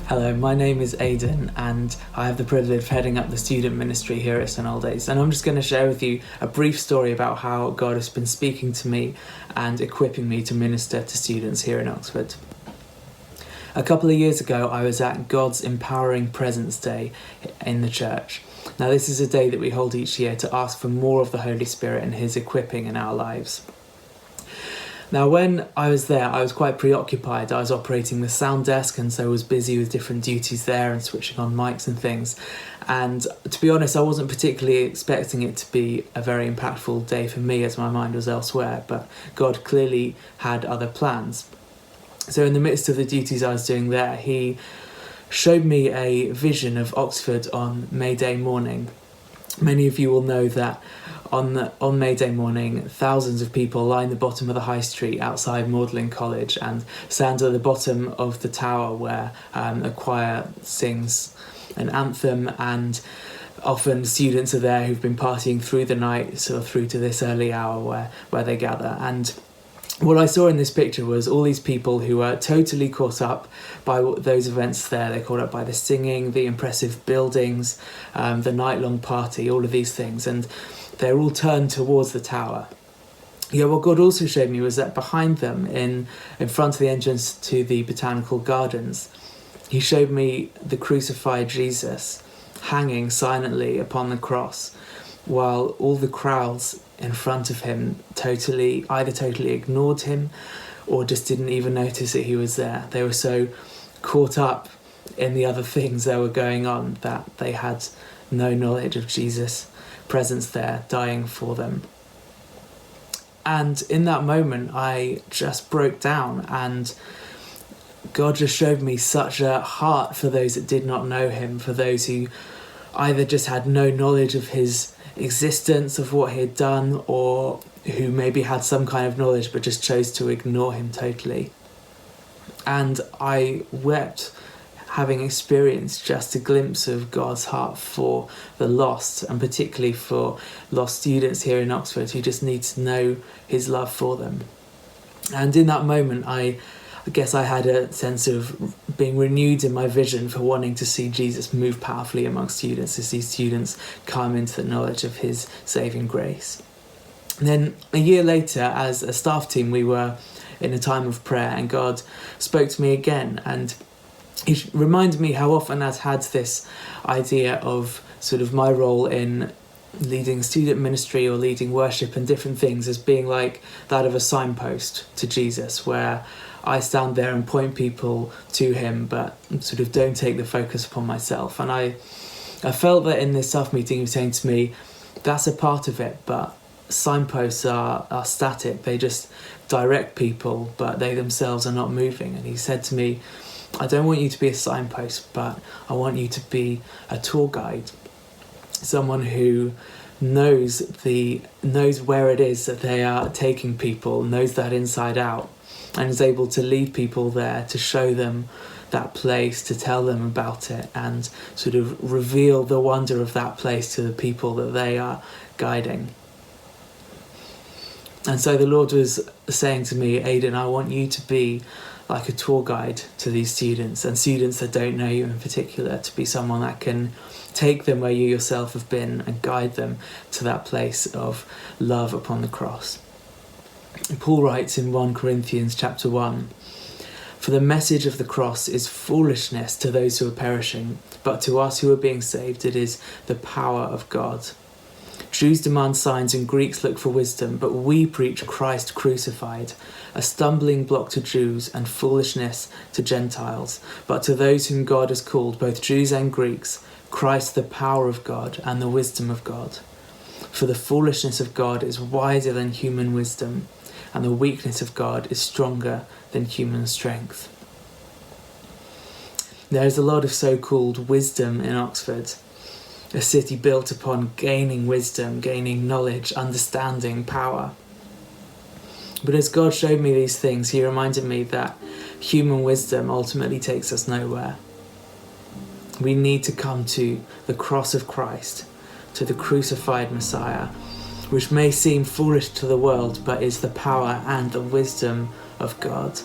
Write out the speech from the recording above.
Hello, my name is Aidan and I have the privilege of heading up the student ministry here at Aldates, and I'm just going to share with you a brief story about how God has been speaking to me and equipping me to minister to students here in Oxford. A couple of years ago I was at God's Empowering Presence Day in the church. Now this is a day that we hold each year to ask for more of the Holy Spirit and His equipping in our lives. Now, when I was there, I was quite preoccupied. I was operating the sound desk, and so was busy with different duties there and switching on mics and things. And to be honest, I wasn't particularly expecting it to be a very impactful day for me, as my mind was elsewhere, but God clearly had other plans. So in the midst of the duties I was doing there, He showed me a vision of Oxford on May Day morning. Many of you will know that on May Day morning, thousands of people line the bottom of the high street outside Magdalen College and stand at the bottom of the tower where a choir sings an anthem, and often students are there who've been partying through the night, sort of through to this early hour where they gather. And what I saw in this picture was all these people who were totally caught up by those events there. They're caught up by the singing, the impressive buildings, the night-long party, all of these things, and they're all turned towards the tower. Yeah, what God also showed me was that behind them, in front of the entrance to the botanical gardens, He showed me the crucified Jesus hanging silently upon the cross, while all the crowds in front of Him either totally ignored Him or just didn't even notice that He was there. They were so caught up in the other things that were going on that they had no knowledge of Jesus' presence there, dying for them. And in that moment, I just broke down, and God just showed me such a heart for those that did not know Him, for those who either just had no knowledge of His existence, of what He had done, or who maybe had some kind of knowledge but just chose to ignore Him totally. And I wept, having experienced just a glimpse of God's heart for the lost, and particularly for lost students here in Oxford who just need to know His love for them. And in that moment, I guess I had a sense of being renewed in my vision for wanting to see Jesus move powerfully among students as these students come into the knowledge of His saving grace. And then a year later, as a staff team, we were in a time of prayer, and God spoke to me again, and He reminded me how often I'd had this idea of sort of my role in leading student ministry or leading worship and different things as being like that of a signpost to Jesus, where I stand there and point people to Him, but sort of don't take the focus upon myself. And I felt that in this staff meeting He was saying to me, that's a part of it, but signposts are static. They just direct people, but they themselves are not moving. And He said to me, I don't want you to be a signpost, but I want you to be a tour guide. Someone who knows where it is that they are taking people, knows that inside out, and is able to lead people there, to show them that place, to tell them about it, and sort of reveal the wonder of that place to the people that they are guiding. And so the Lord was saying to me, Aidan, I want you to be like a tour guide to these students, and students that don't know you in particular, to be someone that can take them where you yourself have been and guide them to that place of love upon the cross. Paul writes in 1 Corinthians chapter 1, "For the message of the cross is foolishness to those who are perishing, but to us who are being saved it is the power of God. Jews demand signs and Greeks look for wisdom, but we preach Christ crucified, a stumbling block to Jews and foolishness to Gentiles. But to those whom God has called, both Jews and Greeks, Christ the power of God and the wisdom of God. For the foolishness of God is wiser than human wisdom, and the weakness of God is stronger than human strength." There is a lot of so-called wisdom in Oxford, a city built upon gaining wisdom, gaining knowledge, understanding, power. But as God showed me these things, He reminded me that human wisdom ultimately takes us nowhere. We need to come to the cross of Christ, to the crucified Messiah, which may seem foolish to the world, but is the power and the wisdom of God.